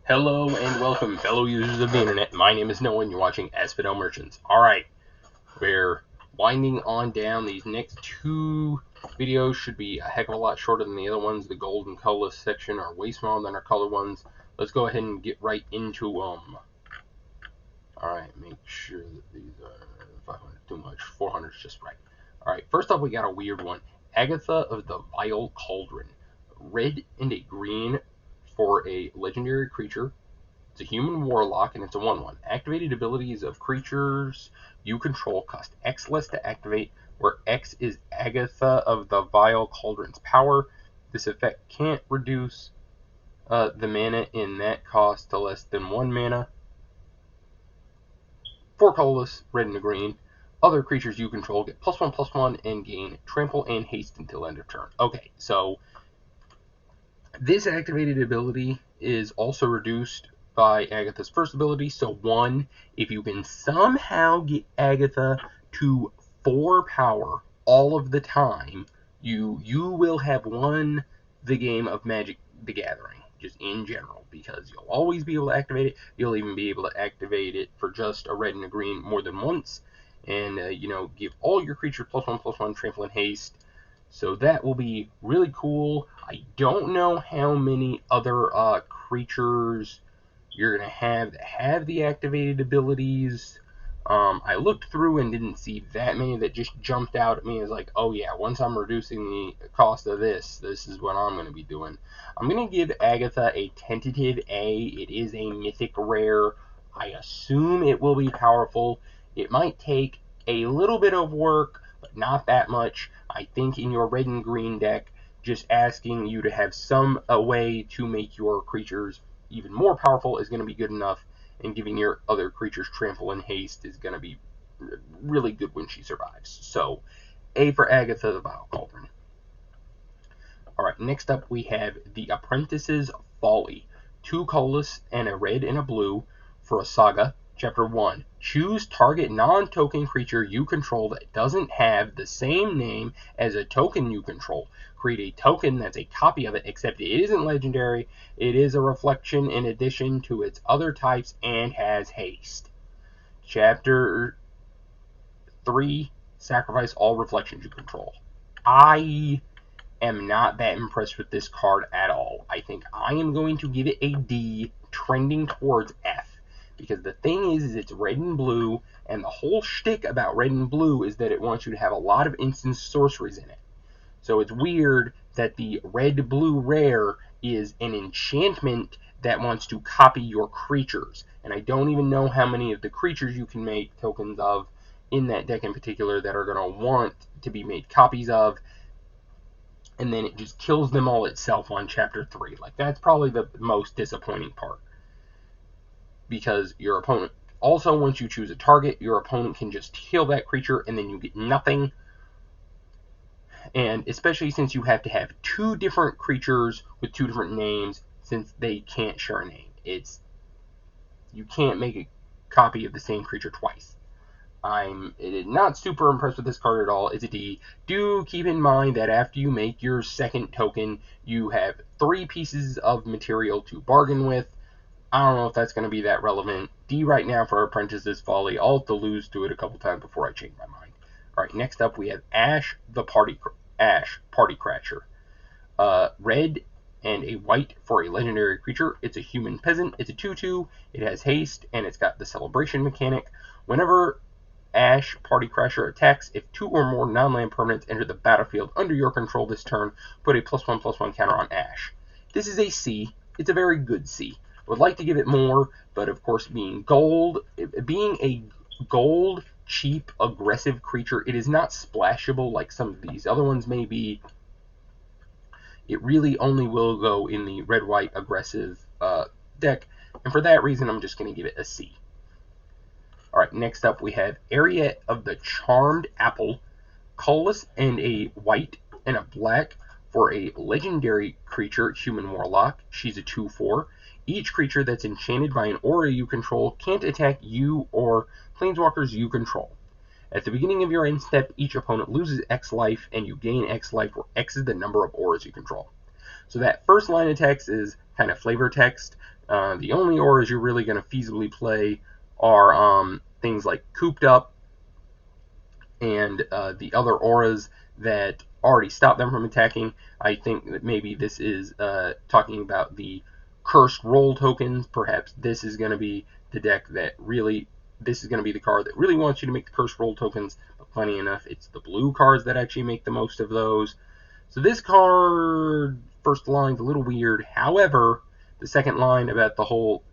Hello and welcome, fellow users of the internet. My name is Noah and you're watching Asphodel Merchants. Alright, we're winding on down. These next two videos should be a heck of a lot shorter than the other ones. The gold and colorless section are way smaller than our color ones. Let's go ahead and get right into them. Alright, make sure that these are 500 too much. 400 is just right. Alright, first up we got a weird one. Agatha of the Vile Cauldron. Red and a green for a legendary creature. It's a human warlock, and it's a 1/1. Activated abilities of creatures you control cost X less to activate, where X is Agatha of the Vile Cauldron's power. This effect can't reduce the mana in that cost to less than 1 mana. 4 colorless, red and a green. Other creatures you control get +1/+1 and gain trample and haste until end of turn. Okay, so this activated ability is also reduced by Agatha's first ability. So 1, if you can somehow get Agatha to 4 power all of the time, you will have won the game of Magic the Gathering, just in general, because you'll always be able to activate it. You'll even be able to activate it for just a red and a green more than once, and give all your creatures +1/+1 trample and haste. So that will be really cool. I don't know how many other creatures you're going to have that have the activated abilities. I looked through and didn't see that many that just jumped out at me as like, oh yeah, once I'm reducing the cost of this is what I'm going to be doing. I'm going to give Agatha a tentative A. It is a mythic rare. I assume it will be powerful. It might take a little bit of work, but not that much. I think in your red and green deck, just asking you to have some way to make your creatures even more powerful is going to be good enough, and giving your other creatures trample and haste is going to be really good when she survives. So, A for Agatha the Vile Cauldron. Alright, next up we have the Apprentice's Folly. 2 colorless and a red and a blue for a saga. Chapter 1. Choose target non-token creature you control that doesn't have the same name as a token you control. Create a token that's a copy of it, except it isn't legendary. It is a reflection in addition to its other types and has haste. Chapter 3. Sacrifice all reflections you control. I am not that impressed with this card at all. I think I am going to give it a D, trending towards F. Because the thing is it's red and blue, and the whole shtick about red and blue is that it wants you to have a lot of instant sorceries in it. So it's weird that the red-blue rare is an enchantment that wants to copy your creatures. And I don't even know how many of the creatures you can make tokens of in that deck in particular that are going to want to be made copies of. And then it just kills them all itself on Chapter 3. Like, that's probably the most disappointing part. Because your opponent also, once you choose a target, your opponent can just kill that creature and then you get nothing. And especially since you have to have 2 different creatures with 2 different names, since they can't share a name. You can't make a copy of the same creature twice. I'm not super impressed with this card at all. It's a D. Do keep in mind that after you make your second token, you have 3 pieces of material to bargain with. I don't know if that's going to be that relevant. D right now for Apprentice's Folly. I'll have to lose to it a couple times before I change my mind. Alright, next up we have Ash Party Crasher. Red and a white for a legendary creature. It's a human peasant. It's a 2/2. It has haste, and it's got the celebration mechanic. Whenever Ash Party Crasher attacks, if 2 or more non-land permanents enter the battlefield under your control this turn, put a +1/+1 counter on Ash. This is a C. It's a very good C. Would like to give it more, but of course being a gold, cheap, aggressive creature, it is not splashable like some of these other ones may be. It really only will go in the red-white aggressive deck, and for that reason I'm just going to give it a C. Alright, next up we have Ariette of the Charmed Apple, colorless and a white and a black for a legendary creature, human warlock. She's a 2/4. Each creature that's enchanted by an aura you control can't attack you or planeswalkers you control. At the beginning of your end step, each opponent loses X life, and you gain X life, where X is the number of auras you control. So that first line of text is kind of flavor text. The only auras you're really going to feasibly play are things like Cooped Up and the other auras that already stop them from attacking. I think that maybe this is talking about the Cursed Roll tokens. Perhaps this is going to be the deck that really, this is going to be the card that really wants you to make the Cursed Roll tokens, but funny enough, it's the blue cards that actually make the most of those. So this card, first line's a little weird. However, the second line about the whole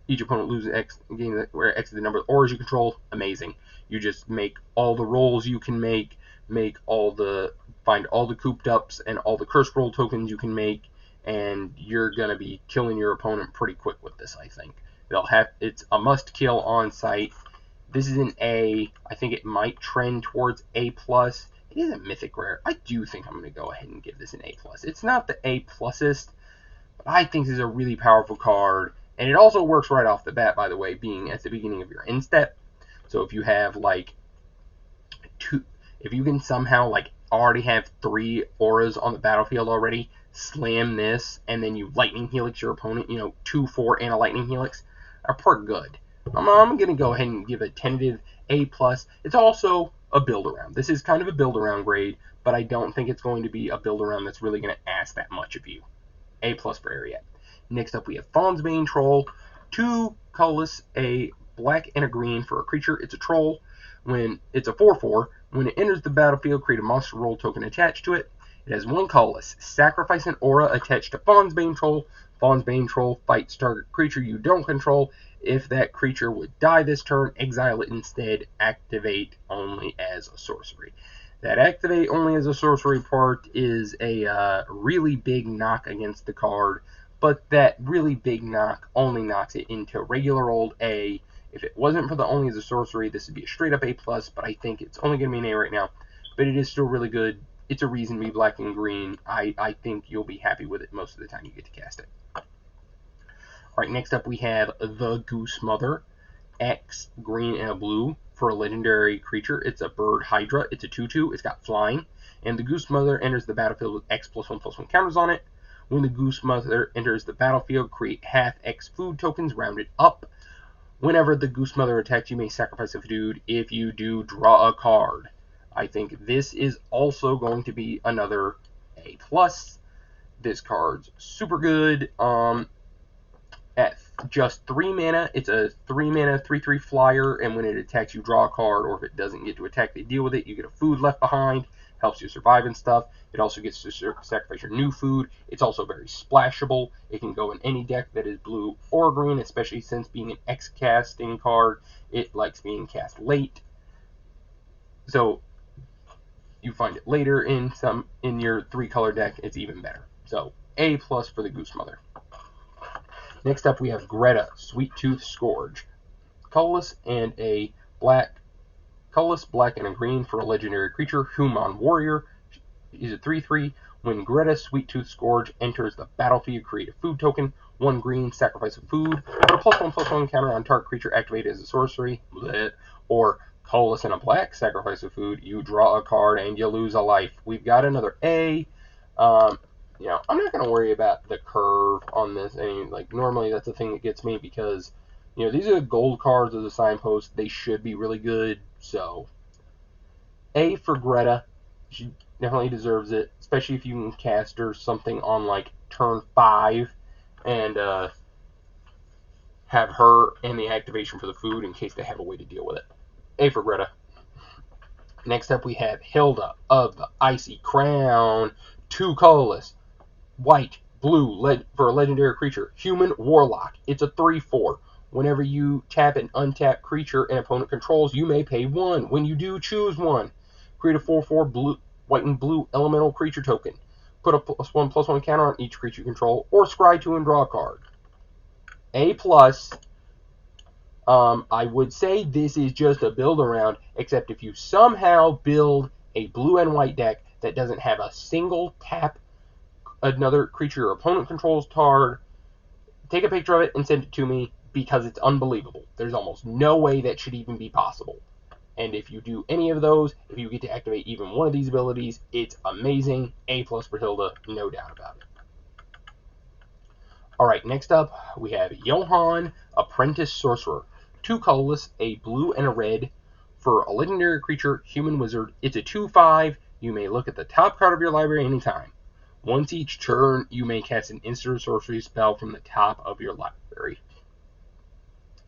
each opponent loses X game where X is the number of auras you control, amazing. You just make all the rolls you can make find all the cooped ups and all the curse roll tokens you can make, and you're gonna be killing your opponent pretty quick with this, I think. It's a must kill on site. This is an A. I think it might trend towards A+. It is a mythic rare. I do think I'm gonna go ahead and give this an A+. It's not the A+ist, but I think this is a really powerful card. And it also works right off the bat, by the way, being at the beginning of your end step. So if you have like if you can somehow like already have 3 auras on the battlefield already, slam this, and then you lightning helix your opponent, 2, 4, and a lightning helix, are pretty good. I'm gonna go ahead and give a tentative A+. It's also a build around. This is kind of a build around grade, but I don't think it's going to be a build around that's really going to ask that much of you. A+ for area. Next up, we have Fawn's Bane Troll. 2 colorless, a black and a green for a creature. It's a troll. When it's a 4/4, when it enters the battlefield, create a monster roll token attached to it. It has 1 colorless. Sacrifice an aura attached to Fawn's Bane Troll. Fawn's Bane Troll fights target creature you don't control. If that creature would die this turn, exile it instead. Activate only as a sorcery. That activate only as a sorcery part is a really big knock against the card, but that really big knock only knocks it into regular old A. If it wasn't for the only as a sorcery, this would be a straight up A+, but I think it's only going to be an A right now. But it is still really good. It's a reason to be black and green. I think you'll be happy with it most of the time you get to cast it. Alright, next up we have the Goose Mother. X, green, and a blue for a legendary creature. It's a bird hydra. It's a 2/2. It's got flying. And the Goose Mother enters the battlefield with X +1/+1 counters on it. When the Goose Mother enters the battlefield, create half X food tokens rounded up. Whenever the Goose Mother attacks, you may sacrifice a food. If you do, draw a card. I think this is also going to be another A+. This card's super good. At just 3 mana, it's a 3 mana 3/3 flyer, and when it attacks, you draw a card, or if it doesn't get to attack, they deal with it. You get a food left behind, helps you survive and stuff. It also gets to sacrifice your new food. It's also very splashable. It can go in any deck that is blue or green, especially since being an X casting card, it likes being cast late. So you find it later in your 3-color deck, it's even better. So A+ for the Goose Mother. Next up, we have Greta, Sweet Tooth Scourge. Colorless and a black. Colorless, black, and a green for a legendary creature, Human Warrior. Is a 3/3. When Greta, Sweet Tooth Scourge enters the battlefield, create a food token. 1 green, sacrifice a food. Put a +1/+1 counter on target creature activated as a sorcery. Blech. Or colorless and a black, sacrifice a food. You draw a card and you lose a life. We've got another A. I'm not going to worry about the curve on this. Normally that's the thing that gets me because, these are the gold cards of the signpost. They should be really good. So, A for Greta. She definitely deserves it, especially if you can cast her something on, turn 5 and have her and the activation for the food in case they have a way to deal with it. A for Greta. Next up, we have Hilda of the Icy Crown. 2 colorless. White, blue, for a legendary creature. Human Warlock. It's a 3/4. Whenever you tap an untapped creature an opponent controls, you may pay 1. When you do, choose 1. Create a 4/4 blue, white and blue elemental creature token. Put a +1/+1 counter on each creature you control, or scry 2 and draw a card. A+. I would say this is just a build around, except if you somehow build a blue and white deck that doesn't have a single tap another creature your opponent controls card, take a picture of it and send it to me, because it's unbelievable. There's almost no way that should even be possible. And if you do any of those, if you get to activate even one of these abilities, it's amazing. A+ for Hilda, no doubt about it. Alright, next up, we have Johann, Apprentice Sorcerer. 2 colorless, a blue and a red. For a legendary creature, human wizard, it's a 2/5. You may look at the top card of your library anytime. Once each turn, you may cast an instant sorcery spell from the top of your library.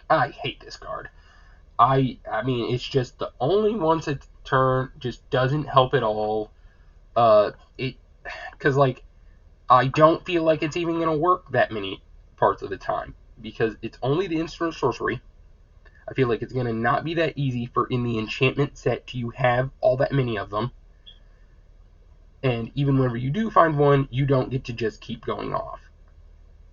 I hate this card. I mean, it's just the only once a turn, just doesn't help at all. Because, like, I don't feel like it's even going to work that many parts of the time, because it's only the instant sorcery. I feel like it's going to not be that easy for in the enchantment set to have all that many of them. And even whenever you do find one, you don't get to just keep going off.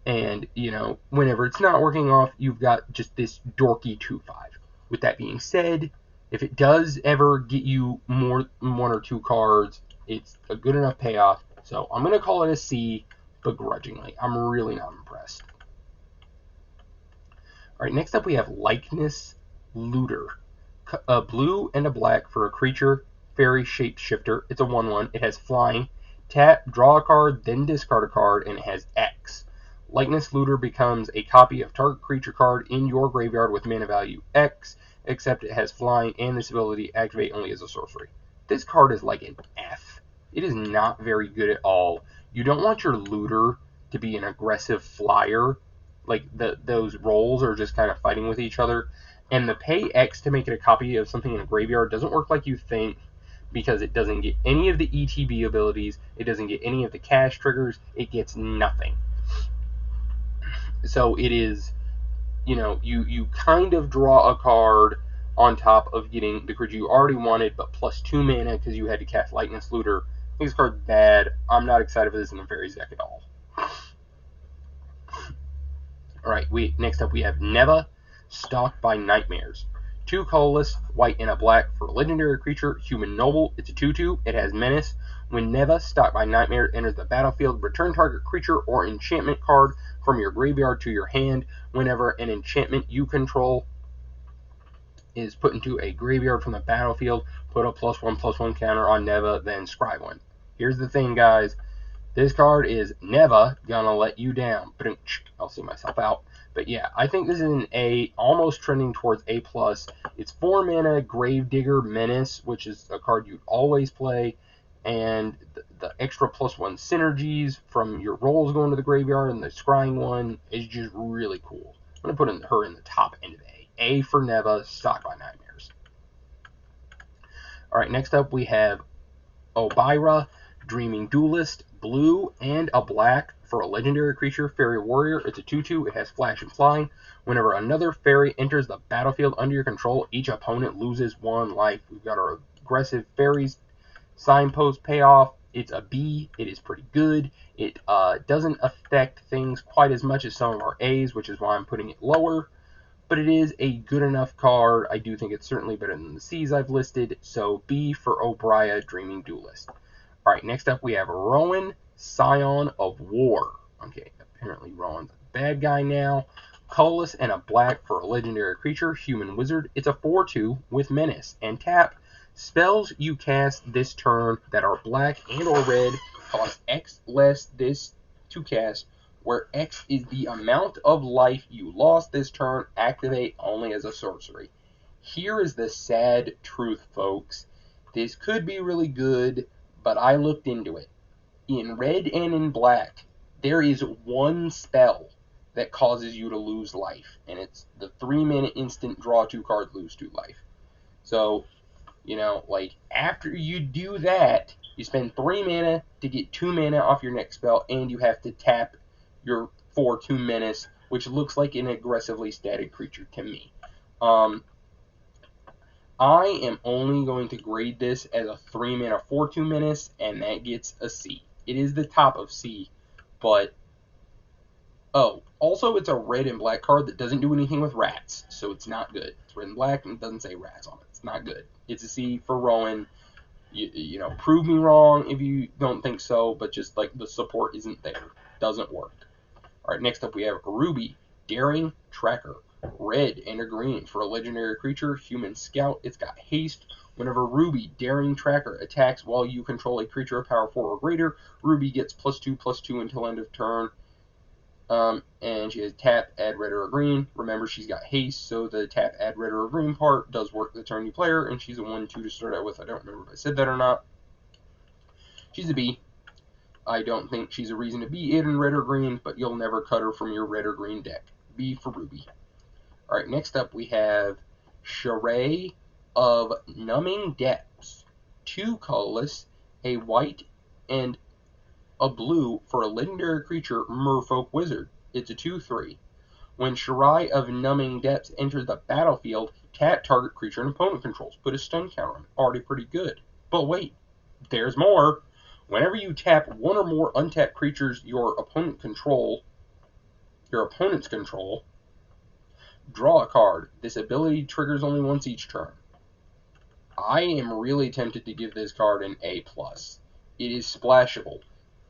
And, you know, whenever it's not working off, you've got just this dorky 2/5. With that being said, if it does ever get you more than 1 or 2 cards, it's a good enough payoff. So I'm going to call it a C, begrudgingly. I'm really not impressed. Alright, next up we have Likeness Looter. A blue and a black for a creature, fairy shapeshifter. It's a 1/1. It has flying. Tap, draw a card, then discard a card, and it has X. Likeness Looter becomes a copy of target creature card in your graveyard with mana value X, except it has flying and this ability activate only as a sorcery. This card is like an F. It is not very good at all. You don't want your looter to be an aggressive flyer. Like, those roles are just kind of fighting with each other. And the pay X to make it a copy of something in a graveyard doesn't work like you think, because it doesn't get any of the ETB abilities, it doesn't get any of the cash triggers, it gets nothing. So it is, you know, you kind of draw a card on top of getting the creature you already wanted, but plus 2 mana because you had to cast Likeness Looter. This card's bad. I'm not excited for this in the Fairies deck at all. Alright, next up we have Neva, Stalked by Nightmares. 2 colorless, white and a black for a legendary creature, human noble. It's a 2/2. It has menace. When Neva, Stalked by Nightmare, enters the battlefield, return target creature or enchantment card from your graveyard to your hand. Whenever an enchantment you control is put into a graveyard from the battlefield, put a +1/+1 counter on Neva, then scry 1. Here's the thing, guys. This card is never gonna let you down. I'll see myself out. But yeah, I think this is an A, almost trending towards A+. It's 4 mana Gravedigger Menace, which is a card you'd always play, and the extra +1 synergies from your rolls going to the graveyard and the scrying one is just really cool. I'm gonna put her in the top end of A. A for Neva, Stalked by Nightmares. Alright, next up we have Obira, Dreaming Duelist, blue and a black for a legendary creature, fairy warrior. It's a 2/2. It has flash and flying. Whenever another fairy enters the battlefield under your control, each opponent loses 1 life. We've got our aggressive fairies signpost payoff. It's a B. It is pretty good. It doesn't affect things quite as much as some of our A's, which is why I'm putting it lower. But it is a good enough card. I do think it's certainly better than the C's I've listed. So B for Obira, Dreaming Duelist. Alright, next up we have Rowan, Scion of War. Okay, apparently Rowan's a bad guy now. Colorless and a black for a legendary creature, human wizard. It's a 4/2 with menace. And tap, spells you cast this turn that are black and or red cost X less this to cast, where X is the amount of life you lost this turn, activate only as a sorcery. Here is the sad truth, folks. This could be really good, but I looked into it. In red and in black, there is 1 spell that causes you to lose life, and it's the 3 mana instant, draw 2 cards, lose 2 life. So, you know, like, after you do that, you spend 3 mana to get 2 mana off your next spell, and you have to tap your 4/2 menace, which looks like an aggressively static creature to me. I am only going to grade this as a 3 mana 4/2 menace, and that gets a C. It is the top of C, but oh, also it's a red and black card that doesn't do anything with rats, so it's not good. It's red and black and it doesn't say rats on it. It's not good. It's a C for Rowan. You know, prove me wrong if you don't think so, but just like the support isn't there. Doesn't work. Alright, next up we have Ruby, Daring Tracker. Red and a green for a legendary creature, human scout. It's got haste. Whenever Ruby, Daring Tracker, attacks while you control a creature of power 4 or greater, Ruby gets +2/+2 until end of turn. And she has tap, add red or a green. Remember, she's got haste, so the tap, add red or a green part does work the turn you play her, and she's a 1-2 to start out with. I don't remember if I said that or not. She's a B. I don't think she's a reason to be in red or green, but you'll never cut her from your red or green deck. B for Ruby. Alright, next up we have Shri of Numbing Depths. 2 colorless, a white and a blue for a legendary creature, Merfolk Wizard. It's a 2/3. When Shri of Numbing Depths enters the battlefield, tap target creature and opponent controls. Put a stun counter on it. Already pretty good. But wait, there's more. Whenever you tap one or more untapped creatures your opponent's control, draw a card. This ability triggers only once each turn. I am really tempted to give this card an A+. It is splashable.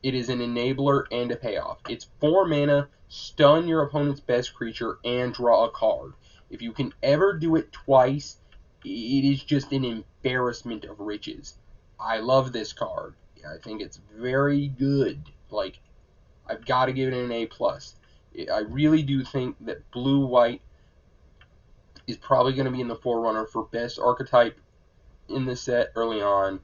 It is an enabler and a payoff. It's 4 mana, stun your opponent's best creature, and draw a card. If you can ever do it twice, it is just an embarrassment of riches. I love this card. I think it's very good. Like, I've got to give it an A+. I really do think that blue-white is probably going to be in the forerunner for best archetype in the set early on.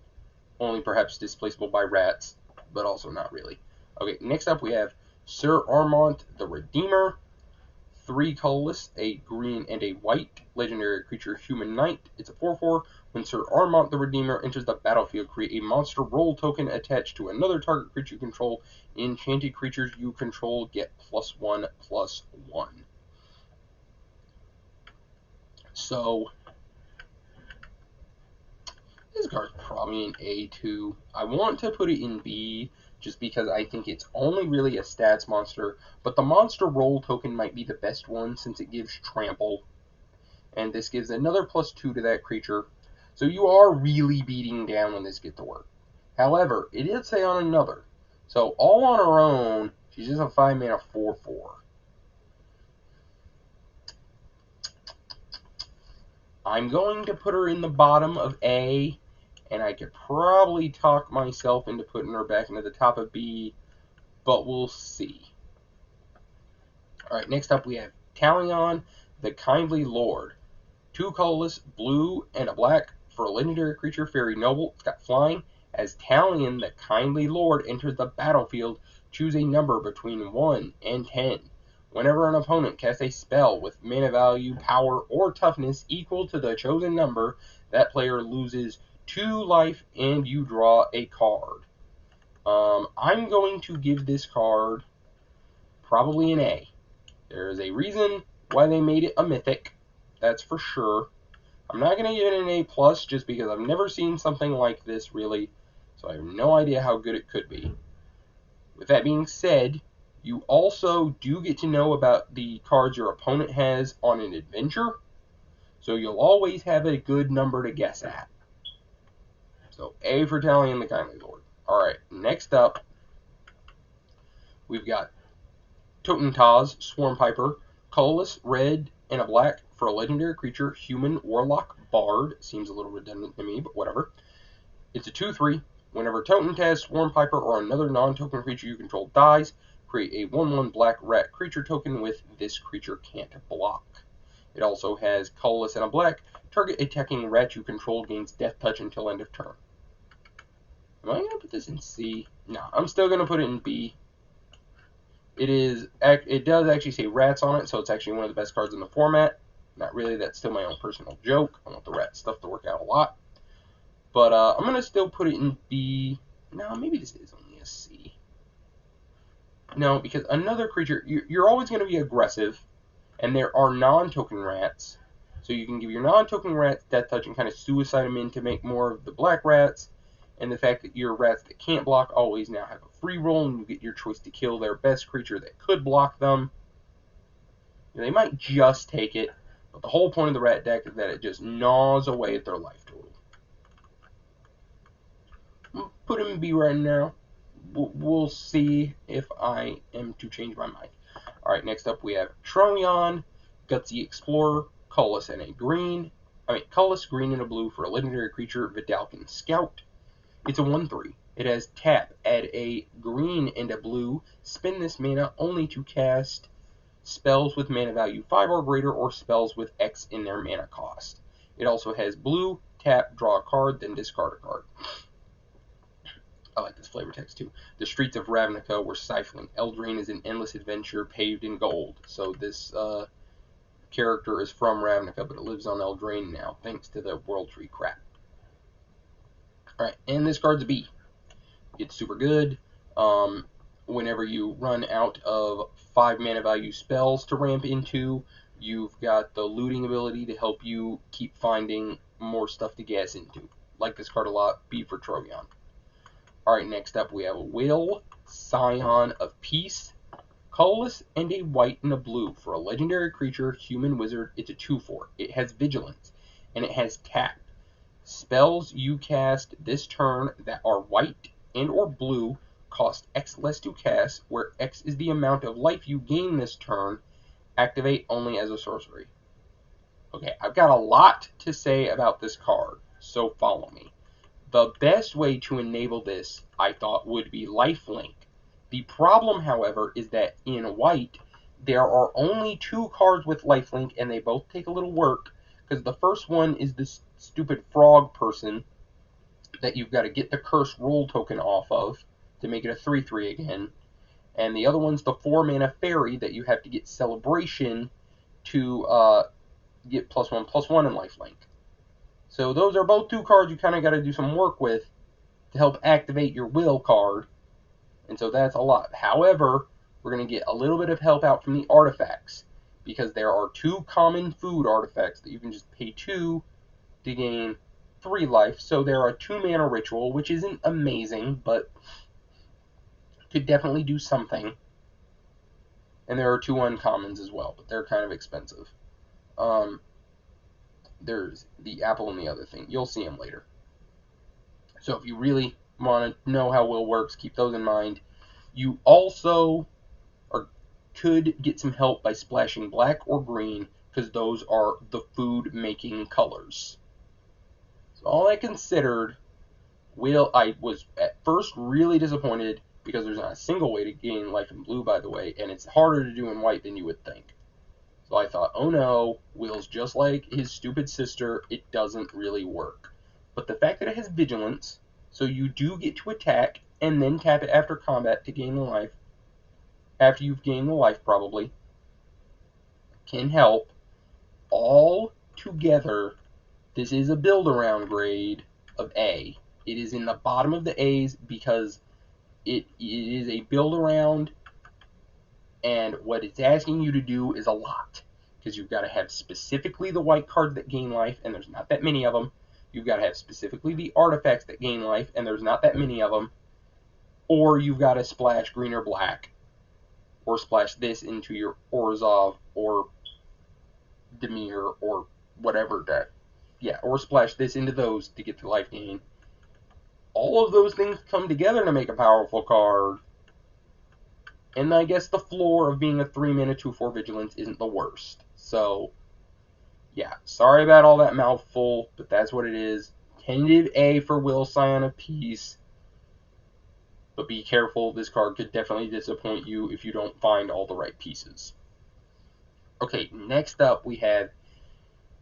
Only perhaps displaceable by rats, but also not really. Okay, next up we have Sir Armont the Redeemer. 3 colorless, a green and a white legendary creature, human knight. It's a 4/4. When Sir Armont the Redeemer enters the battlefield, create a monster roll token attached to another target creature you control. Enchanted creatures you control get +1/+1. So this card's probably an A2. I want to put it in B just because I think it's only really a stats monster, but the monster roll token might be the best one since it gives trample, and this gives another +2 to that creature, so you are really beating down when this gets to work. However, it did say on another, so all on her own, she's just a 5 mana 4/4. I'm going to put her in the bottom of A, and I could probably talk myself into putting her back into the top of B, but we'll see. Alright, next up we have Talion, the Kindly Lord. 2 colorless, blue and a black for a legendary creature, Fairy Noble. It's got flying. As Talion, the Kindly Lord, enters the battlefield, choose a number between 1 and 10. Whenever an opponent casts a spell with mana value, power, or toughness equal to the chosen number, that player loses 2 life and you draw a card. I'm going to give this card probably an A. There is a reason why they made it a Mythic, that's for sure. I'm not going to give it an A+, just because I've never seen something like this, really, so I have no idea how good it could be. With that being said, you also do get to know about the cards your opponent has on an adventure, so you'll always have a good number to guess at. So A for Talion the Kindly Lord. Alright, next up, we've got Totentas Swarm, colorless, red, and a black for a legendary creature, human Warlock Bard. Seems a little redundant to me, but whatever. It's a 2/3. Whenever Totentas Swarm or another non-token creature you control dies, create a 1/1 black rat creature token with this creature can't block. It also has colorless and a black. Target attacking rat you control gains death touch until end of turn. Am I going to put this in C? No, I'm still going to put it in B. It does actually say rats on it, so it's actually one of the best cards in the format. Not really, that's still my own personal joke. I want the rat stuff to work out a lot. But I'm going to still put it in B. No, maybe this is only a C. No, because another creature, you're always going to be aggressive, and there are non-token rats. So you can give your non-token rats death touch and kind of suicide them in to make more of the black rats. And the fact that your rats that can't block always now have a free roll, and you get your choice to kill their best creature that could block them. They might just take it, but the whole point of the rat deck is that it just gnaws away at their life total. I'll put him in B right now. We'll see if I am to change my mind. Alright, next up we have Trion, Gutsy Explorer, colorless and a green. Colorless, green, and a blue for a legendary creature, Vidalcan Scout. It's a 1/3. It has tap, add a green and a blue, spend this mana only to cast spells with mana value 5 or greater or spells with X in their mana cost. It also has blue, tap, draw a card, then discard a card. I like this flavor text too. The streets of Ravnica were stifling. Eldraine is an endless adventure paved in gold. So this character is from Ravnica, but it lives on Eldraine now, thanks to the World Tree crap. Alright, and this card's a B. It's super good. Whenever you run out of 5 mana value spells to ramp into, you've got the looting ability to help you keep finding more stuff to gas into. Like this card a lot. B for Trion. Alright, next up we have a Will, Scion of Peace, colorless, and a white and a blue. For a legendary creature, human wizard, it's a 2/4. It has vigilance, and it has tap. Spells you cast this turn that are white and or blue cost X less to cast, where X is the amount of life you gain this turn, activate only as a sorcery. Okay, I've got a lot to say about this card, so follow me. The best way to enable this, I thought, would be lifelink. The problem, however, is that in white, there are only 2 cards with lifelink, and they both take a little work, because the first one is this stupid frog person that you've got to get the cursed roll token off of to make it a 3/3 again, and the other one's the 4 mana fairy that you have to get celebration to get +1/+1 in lifelink. So those are both 2 cards you kind of got to do some work with to help activate your will card, and so that's a lot. However, we're going to get a little bit of help out from the artifacts, because there are 2 common food artifacts that you can just pay 2 to gain 3 life. So there are 2 mana ritual, which isn't amazing, but could definitely do something. And there are 2 uncommons as well, but they're kind of expensive. There's the apple and the other thing. You'll see them later. So if you really want to know how will works, keep those in mind. You also could get some help by splashing black or green, because those are the food making colors. So all that considered, I was at first really disappointed, because there's not a single way to gain life in blue, by the way, and it's harder to do in white than you would think. So I thought, oh no, Will's just like his stupid sister, it doesn't really work. But the fact that it has vigilance, so you do get to attack and then tap it after combat to gain the life, after you've gained the life probably, can help. All together, this is a build around grade of A. It is in the bottom of the A's because it is a build around, and what it's asking you to do is a lot, because you've got to have specifically the white cards that gain life, and there's not that many of them. You've got to have specifically the artifacts that gain life, and there's not that many of them. Or you've got to splash green or black, or splash this into your Orzhov or Dimir or whatever that. Yeah, or splash this into those to get the life gain. All of those things come together to make a powerful card. And I guess the floor of being a 3 mana 2/4 vigilance isn't the worst. So, yeah, sorry about all that mouthful, but that's what it is. Tentative A for Will, Scion of Peace. But be careful, this card could definitely disappoint you if you don't find all the right pieces. Okay, next up we have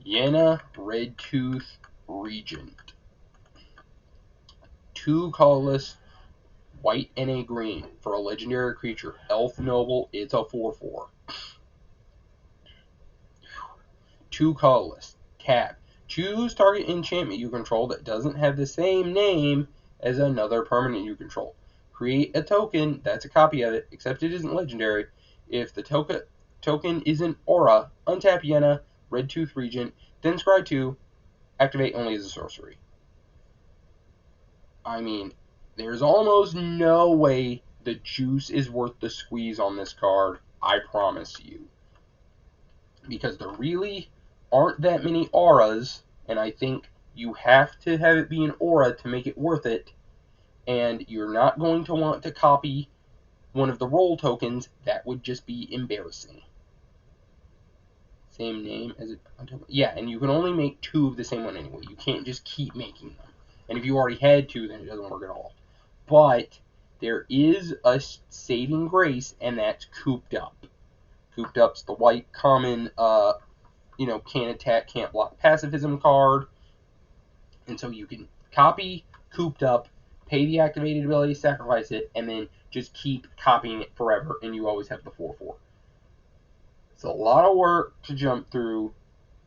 Yenna, Redtooth, Regent. 2 colorless, white and a green for a legendary creature. Elf Noble, it's a 4/4. 2 colorless. Tap. Choose target enchantment you control that doesn't have the same name as another permanent you control. Create a token that's a copy of it, except it isn't legendary. If the token isn't aura, untap Yenna, Redtooth Regent, then scry 2, activate only as a sorcery. I mean, there's almost no way the juice is worth the squeeze on this card, I promise you. Because there really aren't that many auras, and I think you have to have it be an aura to make it worth it, and you're not going to want to copy one of the roll tokens. That would just be embarrassing. Same name as it. Yeah, and you can only make 2 of the same one anyway. You can't just keep making them. And if you already had 2, then it doesn't work at all. but there is a saving grace, and that's cooped up. Cooped up's the white common, can't attack, can't block pacifism card. And so you can copy cooped up, pay the activated ability, sacrifice it, and then just keep copying it forever, and you always have the 4/4. It's a lot of work to jump through.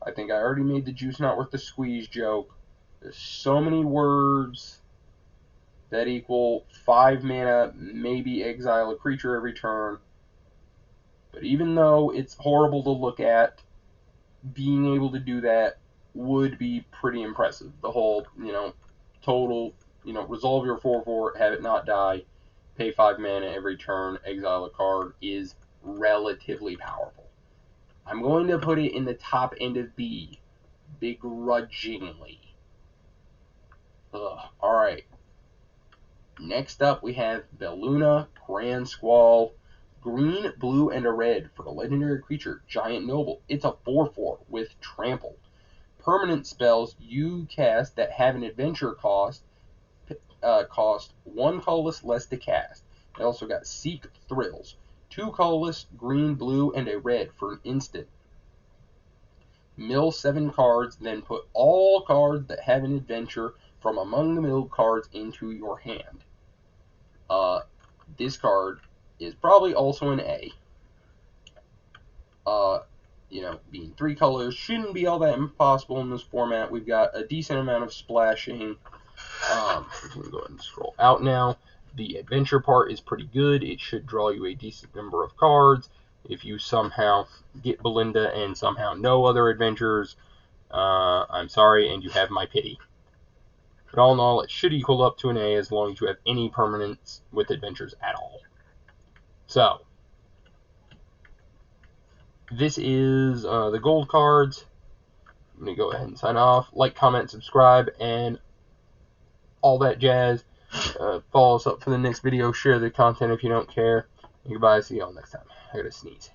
I think I already made the juice not worth the squeeze joke. There's so many words that equal 5 mana, maybe exile a creature every turn. But even though it's horrible to look at, being able to do that would be pretty impressive. The whole, total, resolve your 4/4, have it not die, pay 5 mana every turn, exile a card is relatively powerful. I'm going to put it in the top end of B, begrudgingly. Alright. Next up, we have Belluna, Grand Squall, green, blue, and a red for the legendary creature, Giant Noble. It's a 4/4 with Trample. Permanent spells you cast that have an adventure cost 1 colorless less to cast. It also got Seek Thrills. 2 colorless, green, blue, and a red for an instant. Mill 7 cards, then put all cards that have an adventure from among the milled cards into your hand. This card is probably also an A. Being 3 colors shouldn't be all that impossible in this format. We've got a decent amount of splashing. I'm going to go ahead and scroll out now. The adventure part is pretty good. It should draw you a decent number of cards. If you somehow get Belinda and somehow no other adventures, I'm sorry, and you have my pity. But all in all, it should equal up to an A as long as you have any permanents with adventures at all. So, this is the gold cards. I'm going to go ahead and sign off. Like, comment, subscribe, and all that jazz. Follow us up for the next video. Share the content if you don't care. Goodbye. See y'all next time. I gotta sneeze.